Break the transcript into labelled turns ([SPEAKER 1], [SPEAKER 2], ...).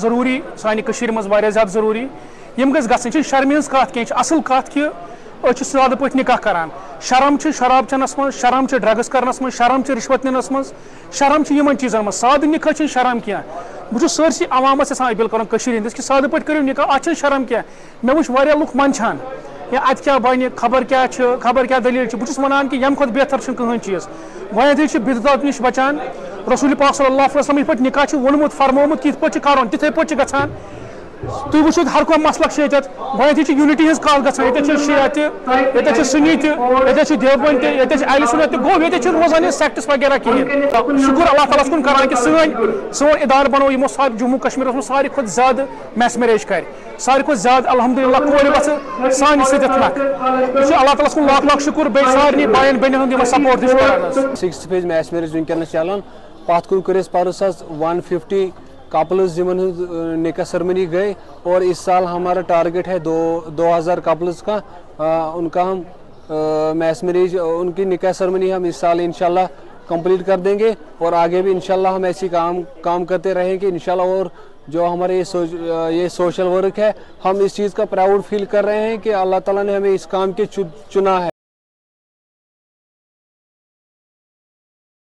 [SPEAKER 1] ضروری سانہِ کٔشیٖرِ منٛز واریاہ زیادٕ ضروری یِم گژھِ گژھٕنۍ چھِ شرمہِ ہٕنٛز کَتھ کینٛہہ چھِ اَصٕل کَتھ کہِ أسۍ چھِ سادٕ پٲٹھۍ نِکاح کران شرم چھِ شراب چٮ۪نَس منٛز شرم چھِ ڈرٛگٕس کرنَس منٛز شرم چھِ رِشوت نِنَس منٛز شرم چھِ یِمن چیٖزن منٛز سادٕ نِکاح چھِنہٕ شرم کینٛہہ بہٕ چھُس سٲرسٕے عوامَس یژھان أپیٖل کَرُن کٔشیٖرِ ہِنٛدِس کہِ سادٕ پٲٹھۍ کٔرِو نِکاح اَتھ چھِنہٕ شرم کینٛہہ مےٚ وٕچھ واریاہ لُکھ منٛدچھان یا اَتہِ کیٛاہ بَنہِ خبر کیٛاہ چھِ خبر کیٛاہ دٔلیٖل چھِ بہٕ چھُس وَنان کہِ ییٚمہِ کھۄتہٕ بہتر چھُنہٕ کٕہٕنۍ چیٖز گۄڈنٮ۪تھٕے چھِ بدعات نِش بَچان رسول پاک صلی اللہ علیہ وسلم یِتھ پٲٹھۍ نِکاح چھُ ووٚنمُت فرمومُت کہِ یِتھ پٲٹھۍ چھُ کَرُن تِتھَے پٲٹھۍ چھِ گژھان تُہۍ وٕچھِو ہر کانٛہہ مسلک چھِ ییٚتٮ۪تھ گۄڈنٮ۪تھٕے چھِ یوٗنِٹی ہٕنٛز کَتھ گژھان ییٚتٮ۪تھ چھِ شِیا تہِ ییٚتٮ۪تھ چھِ سُنی تہِ ییٚتٮ۪تھ چھِ دیوبند تہِ ییٚتٮ۪تھ چھِ اہلِ سُنت تہِ گوٚو ییٚتٮ۪تھ چھِ روزان یہِ سیکٹٕس وغیرہ کِہیٖنۍ شُکُر اللہ تعالیٰ ہَس کُن کران کہِ سون اِدارٕ بنوو یِمو جموں کشمیٖرَس منٛز ساروی کھۄتہٕ زیادٕ میس میریج کرِ ساروی کھۄتہٕ زیادٕ الحمدُاللہ کورِ گژھِ سانہِ سۭتۍ نکھ یہِ چھُ اللہ تعالیٰ ہَس کُن لاکھ لاکھ شُکُر بیٚیہِ سارنٕے بایَن بیٚنٮ۪ن ہُنٛد یِمن سپورٹ تہِ چھُ کران حظ
[SPEAKER 2] 6th phase میس میریج وٕنکٮ۪نس چلان پتھ کُن کٔر اَسہِ پرُس حظ 150 کپلز جمن نکاح سرمنی گئی اور اس سال ہمارا ٹارگیٹ ہے 2000 کپلز کا ان کا ہم میس میریج ان کی نکاح سرمنی ہم اس سال انشاءاللہ کمپلیٹ کر دیں گے اور آگے بھی انشاءاللہ ہم ایسی کام کرتے رہیں گے انشاءاللہ اور جو ہمارے یہ سوشل ورک ہے ہم اس چیز کا پراؤڈ فیل کر رہے ہیں کہ اللہ تعالیٰ نے ہمیں اس کام کے چنا ہے.